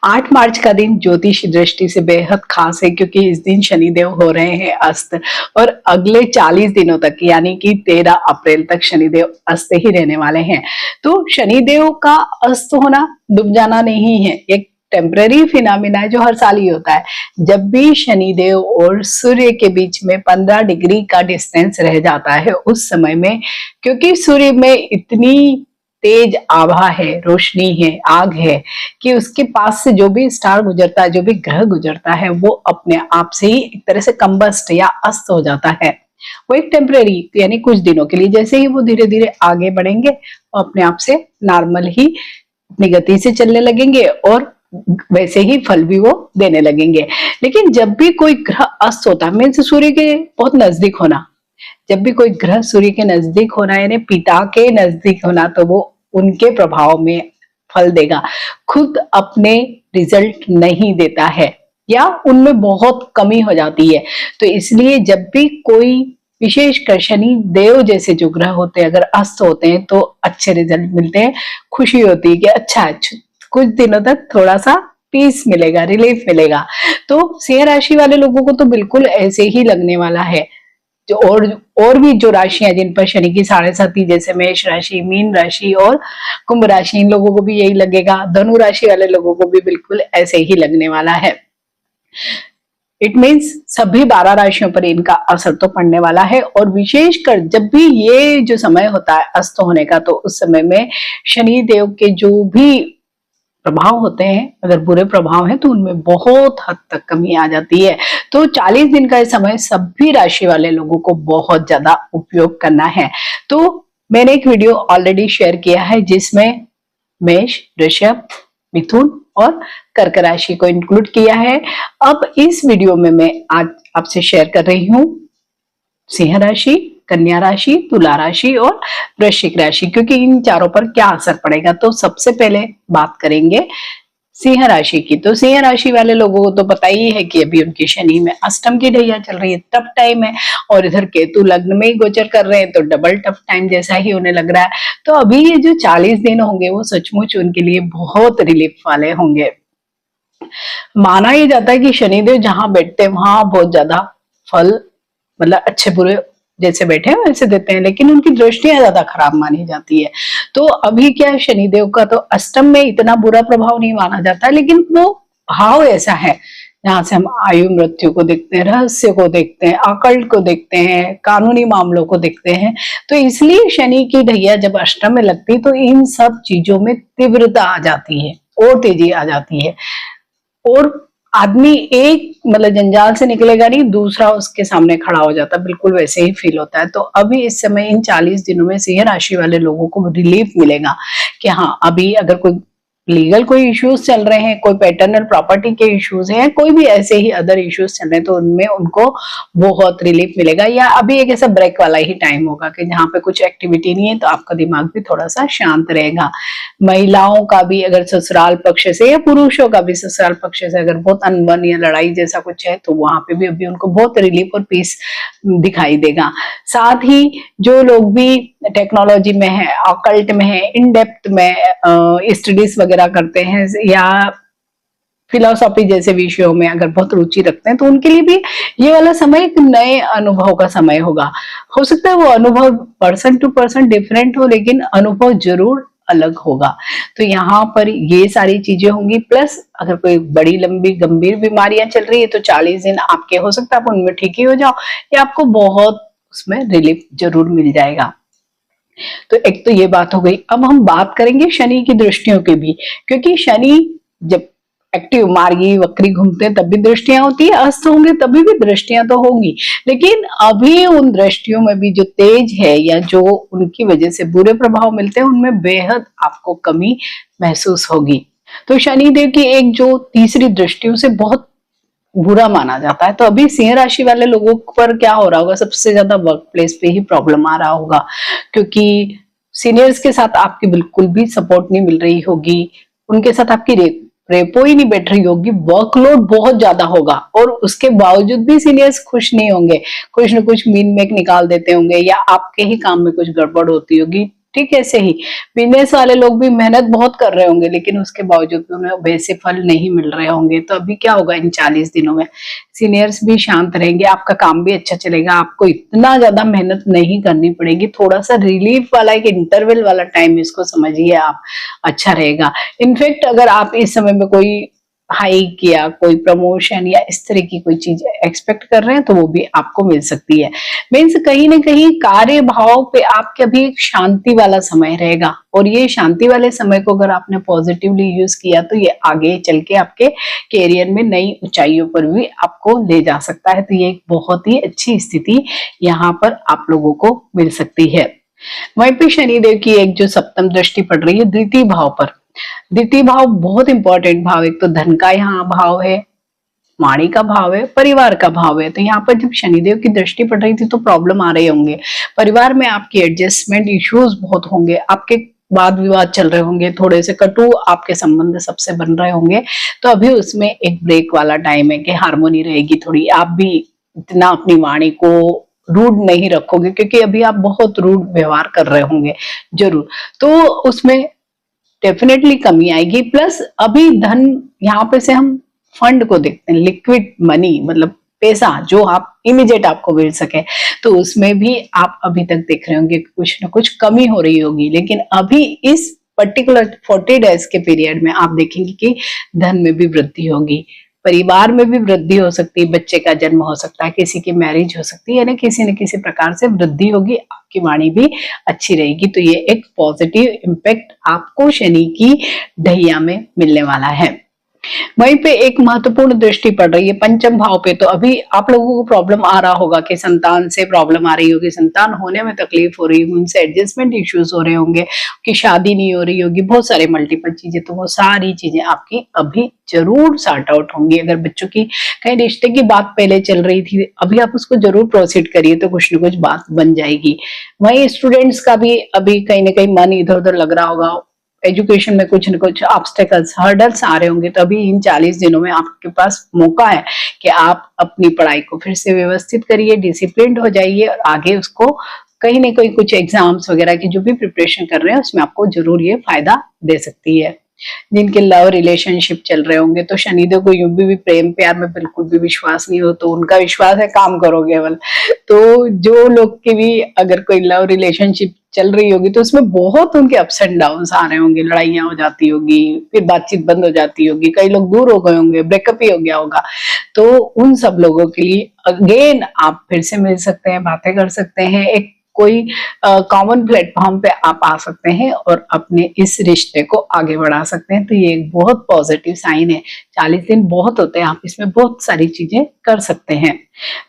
8 मार्च का दिन ज्योतिष दृष्टि से बेहद खास है क्योंकि इस दिन शनिदेव हो रहे हैं अस्त और अगले 40 दिनों तक यानी कि 13 अप्रैल तक शनिदेव अस्त ही रहने वाले हैं। तो शनिदेव का अस्त होना डूब जाना नहीं है, एक टेम्पररी फिनोमिना है जो हर साल ही होता है। जब भी शनिदेव और सूर्य के बीच में 15 डिग्री का डिस्टेंस रह जाता है उस समय में, क्योंकि सूर्य में इतनी तेज आभा है, रोशनी है, आग है कि उसके पास से जो भी स्टार गुजरता है, जो भी ग्रह गुजरता है, वो अपने आप से ही एक तरह से कंबस्ट या अस्त हो जाता है। वो एक टेम्परेरी यानी कुछ दिनों के लिए, जैसे ही वो धीरे धीरे आगे बढ़ेंगे वो अपने आप से नॉर्मल ही अपनी गति से चलने लगेंगे और वैसे ही फल भी वो देने लगेंगे। लेकिन जब भी कोई ग्रह अस्त होता है, मीन्स सूर्य के बहुत नजदीक होना, जब भी कोई ग्रह सूर्य के नजदीक होना यानी पिता के नजदीक होना, तो वो उनके प्रभाव में फल देगा, खुद अपने रिजल्ट नहीं देता है या उनमें बहुत कमी हो जाती है। तो इसलिए जब भी कोई विशेषकर शनि देव जैसे जो ग्रह होते हैं अगर अस्त होते हैं तो अच्छे रिजल्ट मिलते हैं, खुशी होती है कि अच्छा कुछ दिनों तक थोड़ा सा पीस मिलेगा, रिलीफ मिलेगा। तो सिंह राशि वाले लोगों को तो बिल्कुल ऐसे ही लगने वाला है। जो और भी जो राशियां जिन पर शनि की 7.5 जैसे मेष राशि, मीन राशि और कुंभ राशि, इन लोगों को भी यही लगेगा। धनु राशि वाले लोगों को भी बिल्कुल ऐसे ही लगने वाला है। इट मीन्स सभी 12 राशियों पर इनका असर तो पड़ने वाला है। और विशेषकर जब भी ये जो समय होता है अस्त होने का, तो उस समय में शनि देव के जो भी प्रभाव होते हैं, अगर बुरे प्रभाव हैं तो उनमें बहुत हद तक कमी आ जाती है। तो 40 दिन का समय सभी राशि वाले लोगों को बहुत ज्यादा उपयोग करना है। तो मैंने एक वीडियो ऑलरेडी शेयर किया है जिसमें मेष, वृषभ, मिथुन और कर्क राशि को इंक्लूड किया है। अब इस वीडियो में मैं आज आपसे शेयर कर रही हूँ सिंह राशि, कन्या राशि, तुला राशि और वृश्चिक राशि, क्योंकि इन चारों पर क्या असर पड़ेगा। तो सबसे पहले बात करेंगे सिंह राशि की। तो सिंह राशि वाले लोगों को तो पता ही है कि अभी उनकी शनि में अष्टम की ढैया चल रही है, टफ टाइम है, और इधर केतु लग्न में ही गोचर कर रहे हैं तो डबल टफ टाइम जैसा ही उन्हें लग रहा है। तो अभी ये जो 40 दिन होंगे वो सचमुच उनके लिए बहुत रिलीफ वाले होंगे। माना ही जाता है कि शनिदेव जहां बैठते हैं वहां बहुत ज्यादा फल, मतलब अच्छे बुरे जैसे बैठे हैं वैसे देते हैं, लेकिन उनकी दृष्टियां ज्यादा खराब मानी जाती है। तो अभी क्या है, शनिदेव का तो अष्टम में इतना बुरा प्रभाव नहीं माना जाता, लेकिन वो भाव ऐसा है जहां से हम आयु मृत्यु को देखते हैं, रहस्य को देखते हैं, अकल्ट को देखते हैं, कानूनी मामलों को देखते हैं। तो इसलिए शनि की ढैया जब अष्टम में लगती तो इन सब चीजों में तीव्रता आ जाती है और तेजी आ जाती है, और आदमी एक मतलब जंजाल से निकलेगा नहीं, दूसरा उसके सामने खड़ा हो जाता है, बिल्कुल वैसे ही फील होता है। तो अभी इस समय इन 40 दिनों में सिंह राशि वाले लोगों को रिलीफ मिलेगा कि हाँ, अभी अगर कोई लीगल कोई इश्यूज चल रहे हैं, कोई पैटर्नल प्रॉपर्टी के इश्यूज हैं, कोई भी ऐसे ही अदर इश्यूज चल रहे हैं, तो उनमें उनको बहुत रिलीफ मिलेगा। या अभी एक ऐसा ब्रेक वाला ही टाइम होगा कि जहाँ पे कुछ एक्टिविटी नहीं है तो आपका दिमाग भी थोड़ा सा शांत रहेगा। महिलाओं का भी अगर ससुराल पक्ष से या पुरुषों का भी ससुराल पक्ष से अगर बहुत अनबन या लड़ाई जैसा कुछ है तो वहां पे भी अभी उनको बहुत रिलीफ और पीस दिखाई देगा। साथ ही जो लोग भी टेक्नोलॉजी में है, ऑकल्ट में है, इन डेप्थ में स्टडीज वगैरह करते हैं या फिलोसॉफी जैसे विषयों में अगर बहुत रुचि रखते हैं, तो उनके लिए भी ये वाला समय एक नए अनुभव का समय होगा। हो सकता है वो अनुभव पर्सन टू पर्सन डिफरेंट हो, लेकिन अनुभव जरूर अलग होगा। तो यहाँ पर ये सारी चीजें होंगी। प्लस अगर कोई बड़ी लंबी गंभीर बीमारियां चल रही है तो 40 दिन आपके हो सकता है आप उनमें ठीक ही हो जाओ, या आपको बहुत उसमें रिलीफ जरूर मिल जाएगा। तो एक तो ये बात हो गई। अब हम बात करेंगे शनि की दृष्टियों की भी, क्योंकि शनि जब एक्टिव मार्गी वक्री घूमते हैं तब भी दृष्टियां होती है, अस्त होंगे तभी भी दृष्टियां तो होंगी, लेकिन अभी उन दृष्टियों में भी जो तेज है या जो उनकी वजह से बुरे प्रभाव मिलते हैं उनमें बेहद आपको कमी महसूस होगी। तो शनिदेव की एक जो तीसरी दृष्टियों से बहुत बुरा माना जाता है। तो अभी सिंह राशि वाले लोगों पर क्या हो रहा होगा, सबसे ज्यादा वर्क प्लेस पे ही प्रॉब्लम आ रहा होगा, क्योंकि सीनियर्स के साथ आपकी बिल्कुल भी सपोर्ट नहीं मिल रही होगी, उनके साथ आपकी रेपो ही नहीं बैठ रही होगी, वर्कलोड बहुत ज्यादा होगा, और उसके बावजूद भी सीनियर्स खुश नहीं होंगे, कुछ न कुछ मीन मेक निकाल देते होंगे या आपके ही काम में कुछ गड़बड़ होती होगी, ठीक है, ऐसे ही बिजनेस वाले लोग भी मेहनत बहुत कर रहे होंगे, लेकिन उसके बावजूद भी उन्हें वैसे फल नहीं मिल रहे होंगे। तो अभी क्या होगा इन 40 दिनों में, सीनियर्स भी शांत रहेंगे, आपका काम भी अच्छा चलेगा, आपको इतना ज्यादा मेहनत नहीं करनी पड़ेगी। थोड़ा सा रिलीफ वाला एक इंटरवल वाला टाइम इसको समझिए आप, अच्छा रहेगा। इनफैक्ट अगर आप इस समय में कोई हाइक या कोई प्रमोशन या इस तरह की कोई चीज एक्सपेक्ट कर रहे हैं तो वो भी आपको मिल सकती है। मीन्स कहीं ना कहीं कार्य भाव पे आपके अभी एक शांति वाला समय रहेगा, और ये शांति वाले समय को अगर आपने पॉजिटिवली यूज किया तो ये आगे चल के आपके कैरियर में नई ऊंचाइयों पर भी आपको ले जा सकता है। तो ये एक बहुत ही अच्छी स्थिति यहाँ पर आप लोगों को मिल सकती है। वहीं पे शनिदेव की एक जो सप्तम दृष्टि पड़ रही है द्वितीय भाव पर। द्वितीय भाव बहुत इंपॉर्टेंट भाव, एक तो धन का यहाँ भाव है, वाणी का भाव है, परिवार का भाव है। तो यहाँ पर जब शनिदेव की दृष्टि पड़ रही थी तो प्रॉब्लम आ रहे होंगे, परिवार में आपकी एडजस्टमेंट इश्यूज बहुत होंगे, आपके वाद विवाद चल रहे होंगे, थोड़े से कटु आपके संबंध सबसे बन रहे होंगे। तो अभी उसमें एक ब्रेक वाला टाइम है कि हार्मोनी रहेगी थोड़ी, आप भी इतना अपनी वाणी को रूड नहीं रखोगे, क्योंकि अभी आप बहुत रूड व्यवहार कर रहे होंगे जरूर, तो उसमें डेफिनेटली कमी आएगी। प्लस अभी धन यहाँ पे से हम फंड को देखते हैं, लिक्विड मनी मतलब पैसा जो आप इमीडिएट आपको मिल सके, तो उसमें भी आप अभी तक देख रहे होंगे कुछ ना कुछ कमी हो रही होगी। लेकिन अभी इस पर्टिकुलर 40 डेज के पीरियड में आप देखेंगे कि धन में भी वृद्धि होगी, परिवार में भी वृद्धि हो सकती है, बच्चे का जन्म हो सकता है, किसी की मैरिज हो सकती है, यानी किसी न किसी प्रकार से वृद्धि होगी, आपकी वाणी भी अच्छी रहेगी। तो ये एक पॉजिटिव इम्पैक्ट आपको शनि की ढैया में मिलने वाला है। वहीं पे एक महत्वपूर्ण दृष्टि पड़ रही है पंचम भाव पे। तो अभी आप लोगों को प्रॉब्लम आ रहा होगा कि संतान से प्रॉब्लम आ रही होगी, संतान होने में तकलीफ हो रही होगी, उनसे एडजस्टमेंट इश्यूज हो रहे होंगे, कि शादी नहीं हो रही होगी, बहुत सारे मल्टीपल चीजें। तो वो सारी चीजें आपकी अभी जरूर सॉर्ट आउट होंगी। अगर बच्चों की कहीं रिश्ते की बात पहले चल रही थी, अभी आप उसको जरूर प्रोसीड करिए, तो कुछ न कुछ बात बन जाएगी। वहीं स्टूडेंट्स का भी अभी कहीं ना कहीं मन इधर उधर लग रहा होगा, एजुकेशन में कुछ न कुछ ऑब्स्टेकल्स हर्डल्स आ रहे होंगे। तो अभी इन 40 दिनों में आपके पास मौका है कि आप अपनी पढ़ाई को फिर से व्यवस्थित करिए, डिसिप्लिन्ड हो जाइए, और आगे उसको कहीं ना कहीं कुछ एग्जाम्स वगैरह की जो भी प्रिपरेशन कर रहे हैं उसमें आपको जरूर ये फायदा दे सकती है। जिनके लव रिलेशनशिप चल रहे होंगे, तो शनिदेव को यूं भी प्रेम प्यार में बिल्कुल भी विश्वास नहीं हो, तो उनका विश्वास है काम करो केवल। तो जो लोग की भी अगर कोई लव रिलेशनशिप चल रही होगी तो उसमें बहुत उनके अप्स एंड डाउन्स आ रहे होंगे, लड़ाइयां हो जाती होगी, फिर बातचीत बंद हो जाती होगी, कई लोग दूर हो गए होंगे, ब्रेकअप ही हो गया होगा। तो उन सब लोगों के लिए अगेन आप फिर से मिल सकते हैं, बातें कर सकते हैं, एक कोई कॉमन प्लेटफॉर्म पे आप आ सकते हैं और अपने इस रिश्ते को आगे बढ़ा सकते हैं। तो ये एक बहुत पॉजिटिव साइन है। 40 दिन बहुत होते हैं, आप इसमें बहुत सारी चीजें कर सकते हैं।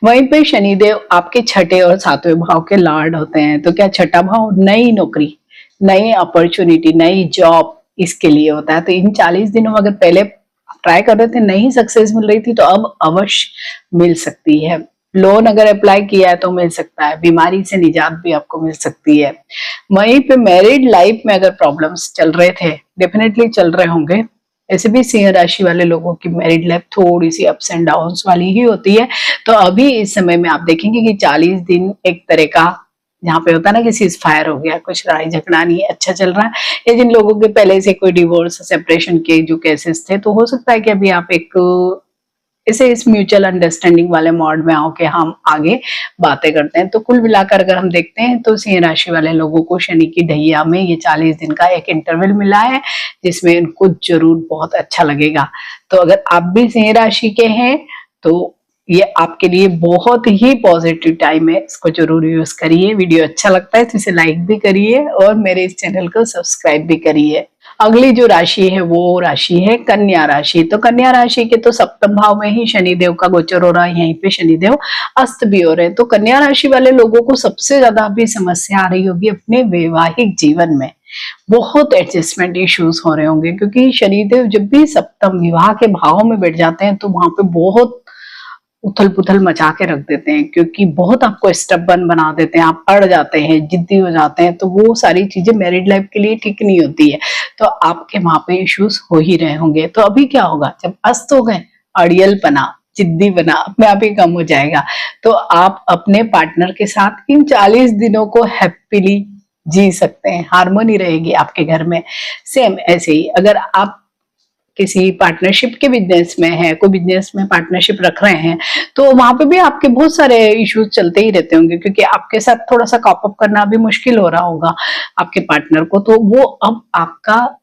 वहीं पे शनिदेव आपके छठे और सातवें भाव के लॉर्ड होते हैं। तो क्या छठा भाव नई नौकरी, नई अपॉर्चुनिटी, नई जॉब इसके लिए होता है। तो इन 40 दिनों में अगर पहले ट्राई कर रहे थे नहीं सक्सेस मिल रही थी, तो अब अवश्य मिल सकती है। लोन अगर अप्लाई किया है तो मिल सकता है, बीमारी से निजात भी आपको मिल सकती है। वहीं पे मैरिड लाइफ में अगर प्रॉब्लम्स चल रहे थे, डेफिनेटली चल रहे होंगे। ऐसे भी सिंह राशि वाले लोगों की मैरिड लाइफ थोड़ी सी अप्स एंड डाउन्स वाली ही होती है। तो अभी इस समय में आप देखेंगे कि 40 दिन एक तरह का जहाँ पे होता है ना कि सीज फायर हो गया, कुछ लड़ाई झगड़ा नहीं है, अच्छा चल रहा है। या जिन लोगों के पहले से कोई डिवोर्स सेपरेशन के जो केसेस थे, तो हो सकता है कि अभी आप एक इसे इस म्यूचुअल अंडरस्टैंडिंग वाले मोड में आओ कि हम आगे बातें करते हैं। तो कुल मिलाकर अगर हम देखते हैं तो सिंह राशि वाले लोगों को शनि की ढैया में ये 40 दिन का एक इंटरवल मिला है, जिसमें उनको जरूर बहुत अच्छा लगेगा। तो अगर आप भी सिंह राशि के हैं तो ये आपके लिए बहुत ही पॉजिटिव टाइम है, इसको जरूर यूज करिए। वीडियो अच्छा लगता है तो इसे लाइक भी करिए और मेरे इस चैनल को सब्सक्राइब भी करिए। अगली जो राशि है वो राशि है कन्या राशि। तो कन्या राशि के तो सप्तम भाव में ही शनिदेव का गोचर हो रहा है, यहीं पे शनिदेव अस्त भी हो रहे हैं। तो कन्या राशि वाले लोगों को सबसे ज्यादा अभी समस्या आ रही होगी अपने वैवाहिक जीवन में, बहुत एडजस्टमेंट इश्यूज हो रहे होंगे, क्योंकि शनिदेव जब भी सप्तम विवाह के भाव में बैठ जाते हैं तो वहां पे बहुत उथल पुथल मचा के रख देते हैं, क्योंकि बहुत आपको स्टबर्न बना देते हैं, आप अड़ जाते हैं, जिद्दी हो जाते हैं। तो वो सारी चीजें मैरिड लाइफ के लिए ठीक नहीं होती है। तो आपके वहां पे इश्यूज हो ही रहे होंगे। तो अभी क्या होगा, जब अस्त हो गए, अड़ियलपना, जिद्दी बना अपने आप ही कम हो जाएगा। तो आप अपने पार्टनर के साथ इन 40 दिनों को हैप्पीली जी सकते हैं, हार्मोनी रहेगी आपके घर में। सेम ऐसे ही अगर आप किसी पार्टनरशिप के बिजनेस में है, कोई बिजनेस में पार्टनरशिप रख रहे हैं, तो वहां पे भी आपके बहुत सारे इश्यूज चलते ही रहते होंगे, क्योंकि आपके साथ थोड़ा सा कॉप अप करना भी मुश्किल हो रहा होगा आपके पार्टनर को। तो वो अब आपका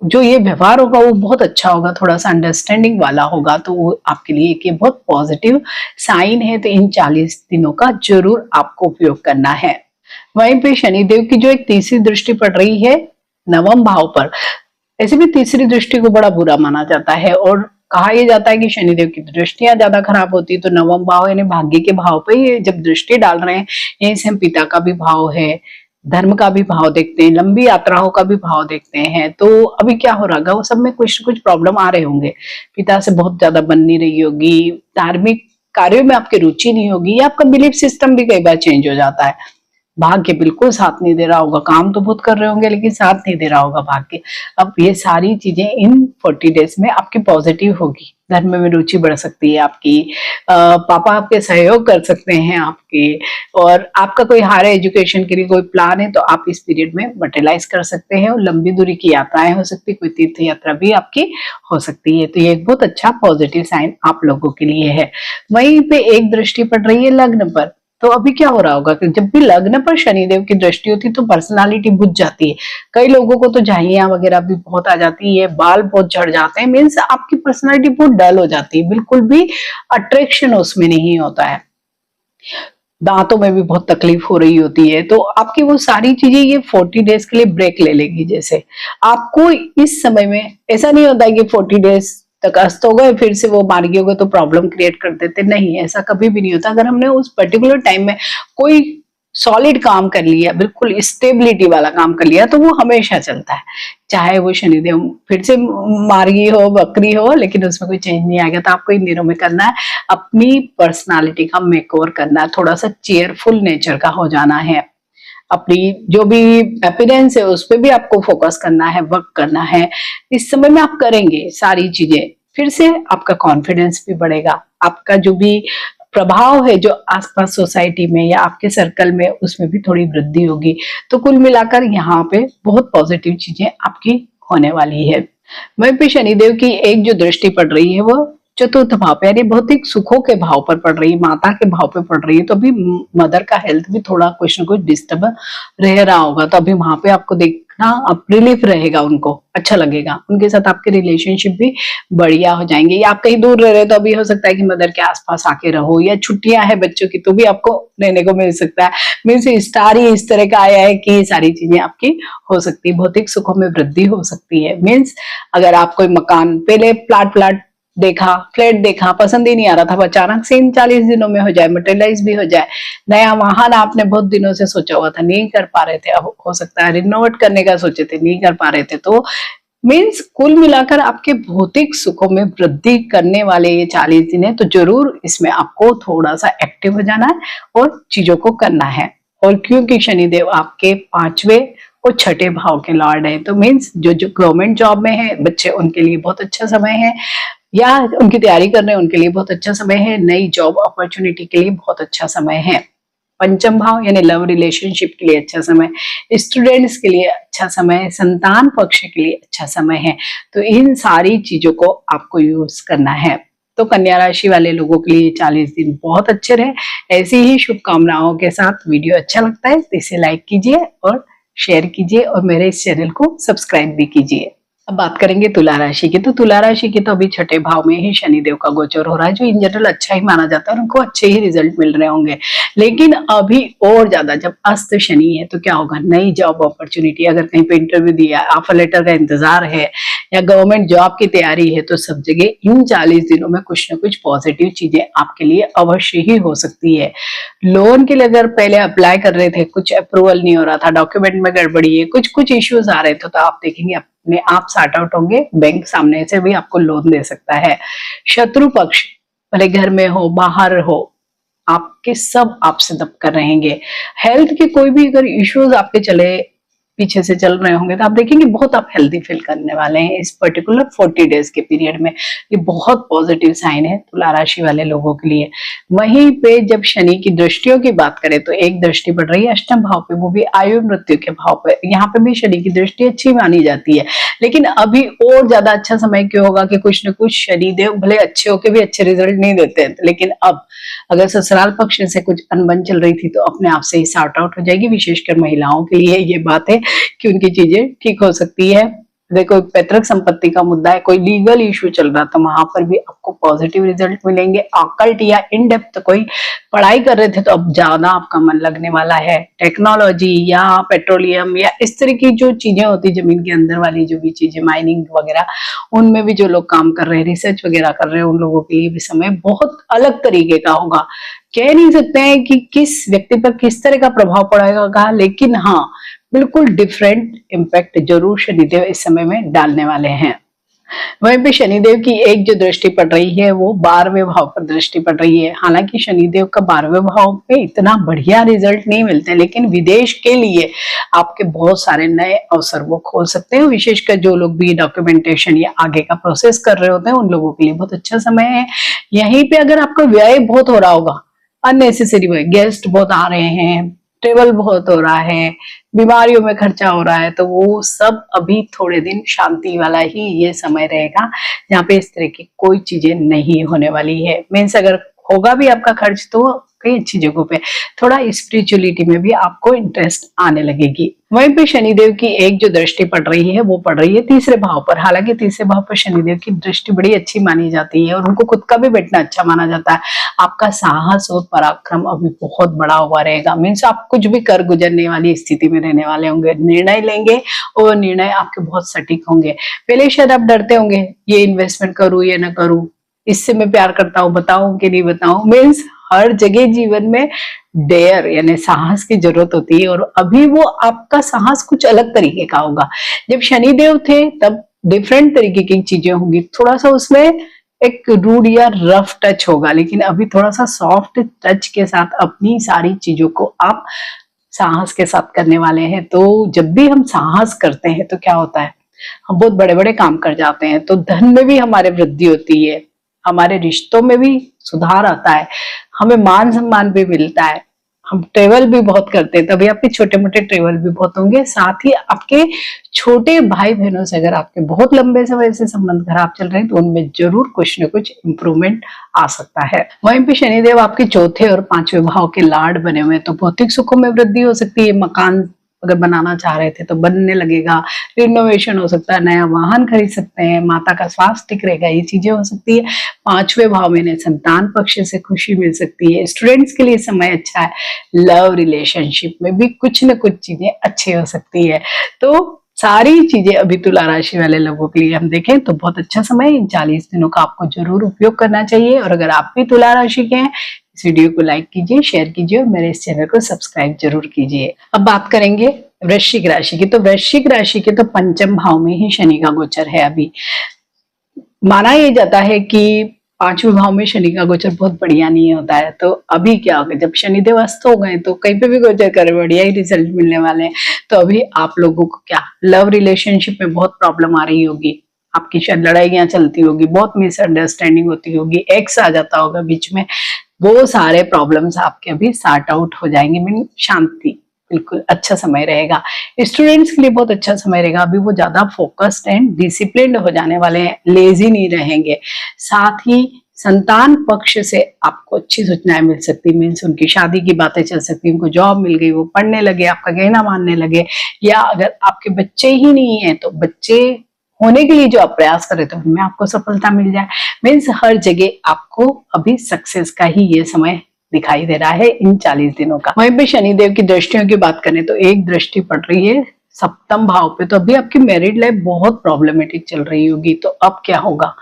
जो ये व्यवहार होगा वो बहुत अच्छा होगा, थोड़ा सा अंडरस्टैंडिंग वाला होगा, तो वो आपके लिए एक ये बहुत पॉजिटिव साइन है। तो इन 40 दिनों का जरूर आपको उपयोग करना है। वहीं पे शनिदेव की जो एक तीसरी दृष्टि पड़ रही है नवम भाव पर, ऐसे भी तीसरी दृष्टि को बड़ा बुरा माना जाता है और कहा यह जाता है कि शनिदेव की दृष्टियां ज्यादा खराब होती है। तो नवम भाव यानी भाग्य के भाव पे ये जब दृष्टि डाल रहे हैं, यहीं से हम पिता का भी भाव है, धर्म का भी भाव देखते हैं, लंबी यात्राओं का भी भाव देखते हैं। तो अभी क्या हो रहा होगा, वो सब में कुछ कुछ प्रॉब्लम आ रहे होंगे, पिता से बहुत ज्यादा बन नहीं रही होगी, धार्मिक कार्यों में आपकी रुचि नहीं होगी, या आपका बिलीफ सिस्टम भी कई बार चेंज हो जाता है। भाग्य बिल्कुल साथ नहीं दे रहा होगा, काम तो बहुत कर रहे होंगे लेकिन साथ नहीं दे रहा होगा भाग्य। अब ये सारी चीजें इन 40 डेज में आपकी पॉजिटिव होगी। धर्म में रुचि बढ़ सकती है आपकी, पापा आपके सहयोग कर सकते हैं आपके, और आपका कोई हायर एजुकेशन के लिए कोई प्लान है तो आप इस पीरियड में मटेरियलाइज कर सकते हैं। और लंबी दूरी की यात्राएं हो सकती है, कोई तीर्थ यात्रा भी आपकी हो सकती है। तो ये एक बहुत अच्छा पॉजिटिव साइन आप लोगों के लिए है। वहीं पे एक दृष्टि पड़ रही है लग्न पर। तो अभी क्या हो रहा होगा कि जब भी लग्न पर शनिदेव की दृष्टि होती है तो पर्सनालिटी बुझ जाती है। कई लोगों को तो झाइयां वगैरह भी बहुत आ जाती है, बाल बहुत झड़ जाते हैं, मीन्स आपकी पर्सनालिटी बहुत डल हो जाती है, बिल्कुल भी अट्रैक्शन उसमें नहीं होता है। दांतों में भी बहुत तकलीफ हो रही होती है। तो आपकी वो सारी चीजें ये 40 डेज के लिए ब्रेक ले लेगी। जैसे आपको इस समय में ऐसा नहीं होता है कि 40 डेज तक अस्त हो गए फिर से वो मार्गी हो गए तो प्रॉब्लम क्रिएट कर देते, नहीं, ऐसा कभी भी नहीं होता। अगर हमने उस पर्टिकुलर टाइम में कोई सॉलिड काम कर लिया, बिल्कुल स्टेबिलिटी वाला काम कर लिया, तो वो हमेशा चलता है। चाहे वो शनिदेव फिर से मार्गी हो, बकरी हो, लेकिन उसमें कोई चेंज नहीं आएगा। तो आपको इन दिनों में करना है अपनी पर्सनालिटी का मेकओवर करना है, थोड़ा सा चेयरफुल नेचर का हो जाना है। अपनी जो भी अपीयरेंस है उस पर भी आपको फोकस करना है, वर्क करना है। इस समय में आप करेंगे सारी चीजें, फिर से आपका कॉन्फिडेंस भी बढ़ेगा, आपका जो भी प्रभाव है जो आसपास सोसाइटी में या आपके सर्कल में, उसमें भी थोड़ी वृद्धि होगी। तो कुल मिलाकर यहाँ पे बहुत पॉजिटिव चीजें आपकी होने वाली है। वहीं पे शनिदेव की एक जो दृष्टि पड़ रही है वो चतुर्थ भाव पे, यानी भौतिक सुखों के भाव पर पड़ रही है, माता के भाव पे पड़ रही है। तो अभी मदर का हेल्थ भी थोड़ा कुछ ना कुछ डिस्टर्ब रह रहा होगा। तो अभी वहां पे आपको देखना, आप रिलीफ रहेगा, उनको अच्छा लगेगा, उनके साथ आपके रिलेशनशिप भी बढ़िया हो जाएंगे। या आप कहीं दूर रह रहे तो अभी हो सकता है कि मदर के आसपास आके रहो, या छुट्टियां है बच्चों की तो भी आपको रहने को मिल सकता है। मीन्स स्टार ही इस तरह का आया है कि सारी चीजें आपकी हो सकती है, भौतिक सुखों में वृद्धि हो सकती है। मीन्स अगर आप कोई मकान पहले प्लाट देखा, फ्लैट देखा, पसंद ही नहीं आ रहा था, अचानक से इन 40 दिनों में हो जाए, मटेरियलाइज भी हो जाए। नया वाहन आपने बहुत दिनों से सोचा हुआ था, नहीं कर पा रहे थे, अब हो सकता है रिनोवेट करने का सोचे थे, नहीं कर पा रहे थे। तो मीन्स कुल मिलाकर आपके भौतिक सुखों में वृद्धि करने वाले ये 40 दिन है। तो जरूर इसमें आपको थोड़ा सा एक्टिव हो जाना है और चीजों को करना है। और क्योंकि शनिदेव आपके 5वें और 6ठे भाव के लॉर्ड है, तो मीन्स जो जो गवर्नमेंट जॉब में है बच्चे, उनके लिए बहुत अच्छा समय है, या उनकी तैयारी कर रहे हैं उनके लिए बहुत अच्छा समय है, नई जॉब अपॉर्चुनिटी के लिए बहुत अच्छा समय है। पंचम भाव यानी लव रिलेशनशिप के लिए अच्छा समय, स्टूडेंट्स के लिए अच्छा समय, संतान पक्ष के लिए अच्छा समय है। तो इन सारी चीजों को आपको यूज करना है। तो कन्या राशि वाले लोगों के लिए 40 दिन बहुत अच्छे रहे। ऐसी ही शुभकामनाओं के साथ वीडियो अच्छा लगता है तो इसे लाइक कीजिए और शेयर कीजिए और मेरे इस चैनल को सब्सक्राइब भी कीजिए। अब बात करेंगे तुला राशि की। तो तुला राशि की तो अभी 6ठे भाव में ही शनिदेव का गोचर हो रहा है, जो इन जनरल अच्छा ही माना जाता है और उनको अच्छे ही रिजल्ट मिल रहे होंगे। लेकिन अभी और ज्यादा जब अस्त शनि है तो क्या होगा, नई जॉब अपॉर्चुनिटी, अगर कहीं पे इंटरव्यू दिया, ऑफर लेटर का इंतजार है या गवर्नमेंट जॉब की तैयारी है, तो सब जगह इन 40 दिनों में कुछ ना कुछ पॉजिटिव चीजें आपके लिए अवश्य ही हो सकती है। लोन के लिए अगर पहले अप्लाई कर रहे थे, कुछ अप्रूवल नहीं हो रहा था, डॉक्यूमेंट में गड़बड़ी है, कुछ इश्यूज आ रहे थे, तो आप देखेंगे अपने आप सॉर्ट आउट होंगे, बैंक सामने से भी आपको लोन दे सकता है। शत्रु पक्ष भले घर में हो बाहर हो, आपके सब आपसे दबकर रहेंगे। हेल्थ के कोई भी अगर इश्यूज आपके चले पीछे से चल रहे होंगे तो आप देखेंगे बहुत आप हेल्दी फील करने वाले हैं इस पर्टिकुलर 40 डेज के पीरियड में। ये बहुत पॉजिटिव साइन है तुला राशि वाले लोगों के लिए। वहीं पे जब शनि की दृष्टियों की बात करें तो एक दृष्टि पड़ रही है अष्टम भाव पे, वो भी आयु मृत्यु के भाव पे। यहाँ पे भी शनि की दृष्टि अच्छी मानी जाती है, लेकिन अभी और ज्यादा अच्छा समय क्यों होगा कि कुछ न कुछ शनिदेव भले अच्छे होके भी अच्छे रिजल्ट नहीं देते हैं, लेकिन अब अगर ससुराल पक्ष से कुछ अनबन चल रही थी तो अपने आप से ही सॉर्ट आउट हो जाएगी। विशेषकर महिलाओं के लिए ये बात है कि उनकी चीजें ठीक हो सकती है। देखो पैतृक संपत्ति का मुद्दा है, कोई लीगल इश्यू चल रहा तो वहां पर भी आपको पॉजिटिव रिजल्ट मिलेंगे। ऑकल्ट या इन डेप्थ कोई पढ़ाई कर रहे थे तो अब ज्यादा आपका मन लगने वाला है। टेक्नोलॉजी या पेट्रोलियम या इस तरह की जो चीजें होती जमीन के अंदर वाली जो भी चीजें, माइनिंग वगैरह, उनमें भी जो लोग काम कर रहे हैं, रिसर्च वगैरह कर रहे हैं, उन लोगों के लिए भी समय बहुत अलग तरीके का होगा। कह नहीं सकते हैं कि किस व्यक्ति पर किस तरह का प्रभाव पड़ेगा, लेकिन हाँ बिल्कुल डिफरेंट इम्पैक्ट जरूर शनिदेव इस समय में डालने वाले हैं। वहीं पे शनिदेव की एक जो दृष्टि पड़ रही है वो 12वें भाव पर दृष्टि पड़ रही है। हालांकि शनिदेव का 12वें भाव पे इतना बढ़िया रिजल्ट नहीं मिलते, लेकिन विदेश के लिए आपके बहुत सारे नए अवसर वो खोल सकते हैं। विशेषकर जो लोग भी डॉक्यूमेंटेशन या आगे का प्रोसेस कर रहे होते हैं उन लोगों के लिए बहुत अच्छा समय है। यहीं पे अगर आपका व्यय बहुत हो रहा होगा, अननेसेसरी व्यय, गेस्ट बहुत आ रहे हैं, ट्रेवल बहुत हो रहा है, बीमारियों में खर्चा हो रहा है, तो वो सब अभी थोड़े दिन शांति वाला ही ये समय रहेगा जहाँ पे इस तरह की कोई चीजें नहीं होने वाली है। मीन्स अगर होगा भी आपका खर्च तो कई अच्छी जगहों पे, थोड़ा स्पिरिचुअलिटी में भी आपको इंटरेस्ट आने लगेगी। वहीं पे शनिदेव की एक जो दृष्टि पड़ रही है वो पड़ रही है तीसरे भाव पर। हालांकि तीसरे भाव पर शनिदेव की दृष्टि बड़ी अच्छी मानी जाती है और उनको खुद का भी बैठना अच्छा माना जाता है। आपका साहस और पराक्रम अभी बहुत बड़ा हुआ रहेगा। मीन्स आप कुछ भी कर गुजरने वाली स्थिति में रहने वाले होंगे, निर्णय लेंगे और निर्णय आपके बहुत सटीक होंगे। पहले शायद आप डरते होंगे, ये इन्वेस्टमेंट करूं या ना करूं, इससे मैं प्यार करता हूं, बताऊं कि नहीं बताऊं। मीन्स हर जगह जीवन में डेयर यानी साहस की जरूरत होती है, और अभी वो आपका साहस कुछ अलग तरीके का होगा। जब शनिदेव थे तब डिफरेंट तरीके की चीजें होंगी, थोड़ा सा उसमें एक रूड या रफ टच होगा, लेकिन अभी थोड़ा सा सॉफ्ट टच के साथ अपनी सारी चीजों को आप साहस के साथ करने वाले हैं। तो जब भी हम साहस करते हैं तो क्या होता है, हम बहुत बड़े बड़े काम कर जाते हैं, तो धन में भी हमारे वृद्धि होती है, हमारे रिश्तों में भी सुधार आता है, हमें मान सम्मान भी मिलता है, हम ट्रेवल भी बहुत करते हैं, तभी आपके छोटे मोटे ट्रेवल भी बहुत होंगे। साथ ही आपके छोटे भाई बहनों से अगर आपके बहुत लंबे समय से संबंध खराब चल रहे हैं तो उनमें जरूर कुछ न कुछ इंप्रूवमेंट आ सकता है। वहीं पे शनिदेव आपके चौथे और 5वें भाव के लार्ड बने हुए, तो भौतिक सुखों में वृद्धि हो सकती है। मकान अगर बनाना चाह रहे थे तो बनने लगेगा, रिनोवेशन हो सकता है, नया वाहन खरीद सकते हैं, माता का स्वास्थ्य ठीक रहेगा, ये चीजें हो सकती है। 5वें भाव में संतान पक्ष से खुशी मिल सकती है। स्टूडेंट्स के लिए समय अच्छा है। लव रिलेशनशिप में भी कुछ न कुछ चीजें अच्छी हो सकती है। तो सारी चीजें अभी तुला राशि वाले लोगों के लिए हम देखें तो बहुत अच्छा समय है। इन 40 दिनों का आपको जरूर उपयोग करना चाहिए। और अगर आप भी तुला राशि के हैं, इस वीडियो को लाइक कीजिए, शेयर कीजिए और मेरे इस चैनल को सब्सक्राइब जरूर कीजिए। अब बात करेंगे वृश्चिक राशि की। तो वृश्चिक राशि के तो पंचम भाव में ही शनि का गोचर है। अभी माना यह जाता है कि 5वें भाव में शनि का गोचर बहुत बढ़िया नहीं होता है। तो अभी क्या होगा, जब शनिदेव अस्त हो गए तो कहीं पे भी गोचर करे बढ़िया ही रिजल्ट मिलने वाले हैं। तो अभी आप लोगों को क्या लव रिलेशनशिप में बहुत प्रॉब्लम आ रही होगी, आपकी शायद लड़ाइयां चलती होगी, बहुत मिसअंडरस्टैंडिंग होती होगी, एक्स आ जाता होगा बीच में, वो सारे प्रॉब्लम्स आपके अभी सॉर्ट आउट हो जाएंगे। मीन शांति, बिल्कुल अच्छा समय रहेगा। स्टूडेंट्स के लिए बहुत अच्छा समय रहेगा। अभी वो ज्यादा फोकस्ड एंड डिसिप्लिन्ड हो जाने वाले हैं, लेजी नहीं रहेंगे। साथ ही संतान पक्ष से आपको अच्छी सूचनाएं मिल सकती, मीन्स उनकी शादी की बातें चल सकती, उनको जॉब मिल गई, वो पढ़ने लगे, आपका कहना मानने लगे, या अगर आपके बच्चे ही नहीं है तो बच्चे होने के लिए जो आप प्रयास कर रहे थे उनमें आपको सफलता मिल जाए। मीन्स हर जगह आपको अभी सक्सेस का ही ये समय दिखाई दे रहा है इन 40 दिनों का। वहीं पे शनिदेव की दृष्टियों की बात करें तो एक दृष्टि पड़ रही है सप्तम भाव पे। तो अभी आपकी मैरिड लाइफ बहुत प्रॉब्लमेटिक चल रही होगी। तो अब क्या होगा,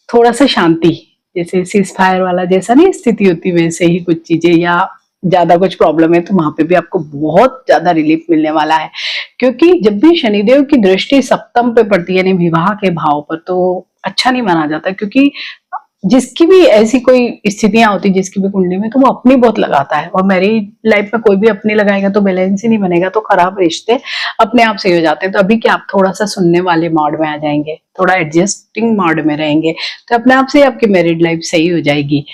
थोड़ा सा शांति, जैसे सीज फायर वाला जैसा नहीं स्थिति होती वैसे ही कुछ चीजें, या ज्यादा कुछ प्रॉब्लम है तो वहां पे भी आपको बहुत ज्यादा रिलीफ मिलने वाला है। क्योंकि जब भी शनिदेव की दृष्टि सप्तम पे पड़ती है यानी विवाह के भाव पर, तो अच्छा नहीं माना जाता, क्योंकि जिसकी भी ऐसी कोई स्थितियां होती जिसकी भी कुंडली में, तो वो अपनी बहुत लगाता है। और मेरी लाइफ में कोई भी अपनी लगाएगा तो बैलेंस ही नहीं बनेगा, तो खराब रिश्ते अपने आप से हो जाते हैं। तो अभी क्या आप थोड़ा सा सुनने वाले मोड में आ जाएंगे, थोड़ा एडजस्टिंग मोड में रहेंगे, तो अपने आप से आपकी मैरिड लाइफ सही हो जाएगी।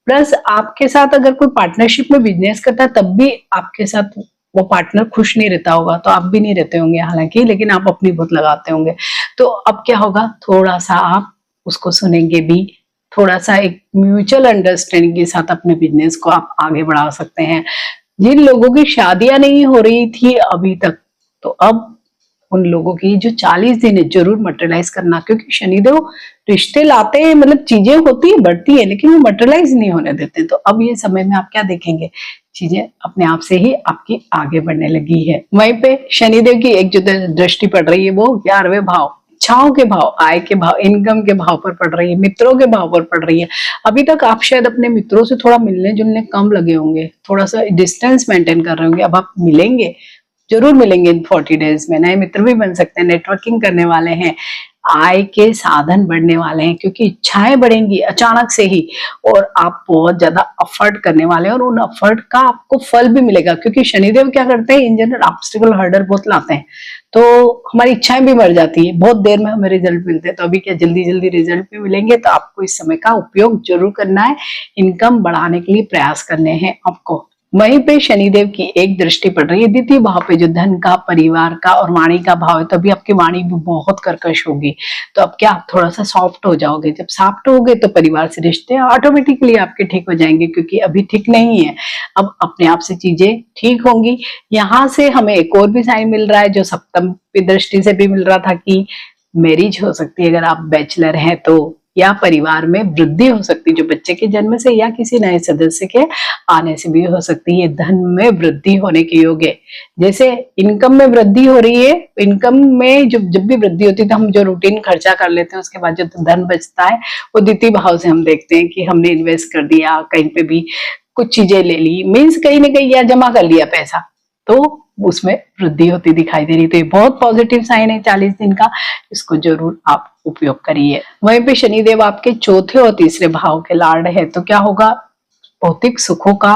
प्लस आपके साथ अगर कोई पार्टनरशिप में बिजनेस करता है तब भी आपके साथ वो पार्टनर खुश नहीं रहता होगा, तो आप भी नहीं रहते होंगे हालांकि, लेकिन आप अपनी बहुत लगाते होंगे। तो अब क्या होगा, थोड़ा सा आप उसको सुनेंगे भी, थोड़ा सा एक म्यूचुअल अंडरस्टैंडिंग के साथ अपने बिजनेस को आप आगे बढ़ा सकते हैं। जिन लोगों की शादियां नहीं हो रही थी अभी तक, तो अब उन लोगों की जो 40 दिन है जरूर मटेरियलाइज करना, क्योंकि शनिदेव रिश्ते लाते हैं, मतलब चीजें होती है बढ़ती है, लेकिन वो मटेरियलाइज नहीं होने देते। तो अब ये समय में आप क्या देखेंगे, चीजें अपने आप से ही आपकी आगे बढ़ने लगी है। वहीं पे शनिदेव की एक जो दृष्टि पड़ रही है वो 11वें भाव, इच्छाओं के भाव, आय के भाव, इनकम के भाव पर पड़ रही है, मित्रों के भाव पर पड़ रही है। अभी तक आप शायद अपने मित्रों से थोड़ा मिलने जुलने कम लगे होंगे, थोड़ा सा डिस्टेंस मेंटेन कर रहे होंगे। अब आप मिलेंगे, जरूर मिलेंगे इन 40 डेज में, नए मित्र भी बन सकते हैं, नेटवर्किंग करने वाले हैं, आय के साधन बढ़ने वाले हैं, क्योंकि इच्छाएं बढ़ेंगी अचानक से ही, और आप बहुत ज्यादा अफर्ट करने वाले हैं, और उन अफर्ट का आपको फल भी मिलेगा। क्योंकि शनिदेव क्या करते हैं, इन जनरल ऑब्स्टिकल हर्डल बहुत लाते हैं, तो हमारी इच्छाएं भी मर जाती है, बहुत देर में हमें रिजल्ट मिलते हैं। तो अभी क्या जल्दी जल्दी रिजल्ट भी मिलेंगे, तो आपको इस समय का उपयोग जरूर करना है, इनकम बढ़ाने के लिए प्रयास करने हैं आपको। वहीं पे शनिदेव की एक दृष्टि पड़ रही है द्वितीय भाव पे, जो धन का, परिवार का और वाणी का भाव है। तो अभी आपकी वाणी भी बहुत कर्कश होगी, तो अब क्या आप थोड़ा सा सॉफ्ट हो जाओगे। जब सॉफ्ट होगे तो परिवार से रिश्ते ऑटोमेटिकली आपके ठीक हो जाएंगे, क्योंकि अभी ठीक नहीं है, अब अपने आप से चीजें ठीक होंगी। यहाँ से हमें एक और भी साइन मिल रहा है, जो सप्तम की दृष्टि से भी मिल रहा था, कि मैरिज हो सकती है अगर आप बैचलर हैं तो, या परिवार में वृद्धि हो सकती है, जो बच्चे के जन्म से या किसी नए सदस्य के आने से भी हो सकती है। धन में वृद्धि होने के योग है, जैसे इनकम में वृद्धि हो रही है। इनकम में जब भी वृद्धि होती है तो हम जो रूटीन खर्चा कर लेते हैं, उसके बाद जो धन बचता है वो द्वितीय भाव से हम देखते हैं कि हमने इन्वेस्ट कर दिया, कहीं पे भी कुछ चीजें ले ली, मीन्स कहीं ना कहीं या जमा कर लिया पैसा, तो उसमें वृद्धि होती दिखाई दे रही। तो ये बहुत पॉजिटिव साइन है 40 दिन का, इसको जरूर आप उपयोग करिए। वहीं पे शनिदेव आपके चौथे और तीसरे भाव के लॉर्ड है, तो क्या होगा, भौतिक सुखों का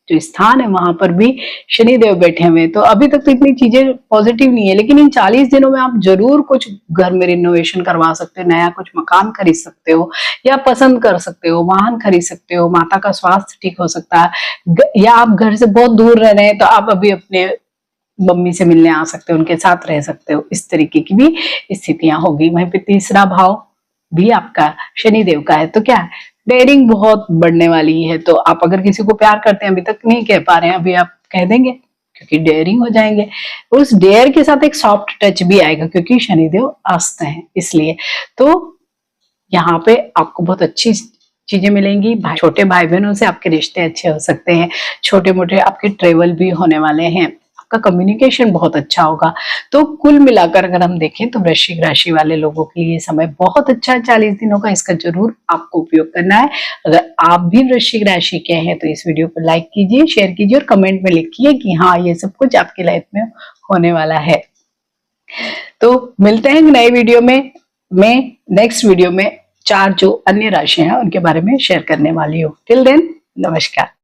जो स्थान है वहां पर भी शनिदेव बैठे हुए हैं। तो अभी तक तो इतनी चीजें पॉजिटिव नहीं है, लेकिन इन 40 दिनों में आप जरूर कुछ घर में रिनोवेशन करवा सकते हो, नया कुछ मकान खरीद सकते हो, या पसंद कर सकते हो, वाहन खरीद सकते हो, माता का स्वास्थ्य ठीक हो सकता है, या आप घर से बहुत दूर रह रहे हैं तो आप अभी अपने मम्मी से मिलने आ सकते हो, उनके साथ रह सकते हो, इस तरीके की भी स्थितियां होगी। वहीं पे तीसरा भाव भी आपका शनिदेव का है, तो क्या है, डेयरिंग बहुत बढ़ने वाली है। तो आप अगर किसी को प्यार करते हैं, अभी तक नहीं कह पा रहे हैं, अभी आप कह देंगे, क्योंकि डेयरिंग हो जाएंगे। उस डेयर के साथ एक सॉफ्ट टच भी आएगा, क्योंकि शनिदेव अस्त हैं इसलिए। तो यहाँ पे आपको बहुत अच्छी चीजें मिलेंगी। छोटे भाई बहनों से आपके रिश्ते अच्छे हो सकते हैं, छोटे मोटे आपके ट्रेवल भी होने वाले हैं, आपका कम्युनिकेशन बहुत अच्छा होगा। तो कुल मिलाकर अगर हम देखें तो वृश्चिक राशि वाले लोगों के लिए समय बहुत अच्छा है 40 दिनों का, इसका जरूर आपको उपयोग करना है। अगर आप भी वृश्चिक राशि के हैं तो इस वीडियो को लाइक कीजिए, शेयर कीजिए और कमेंट में लिखिए कि हाँ ये सब कुछ आपकी लाइफ में होने वाला है। तो मिलते हैं नए वीडियो में। मैं नेक्स्ट वीडियो में 4 जो अन्य राशि हैं उनके बारे में शेयर करने वाली हूँ। टिल देन नमस्कार।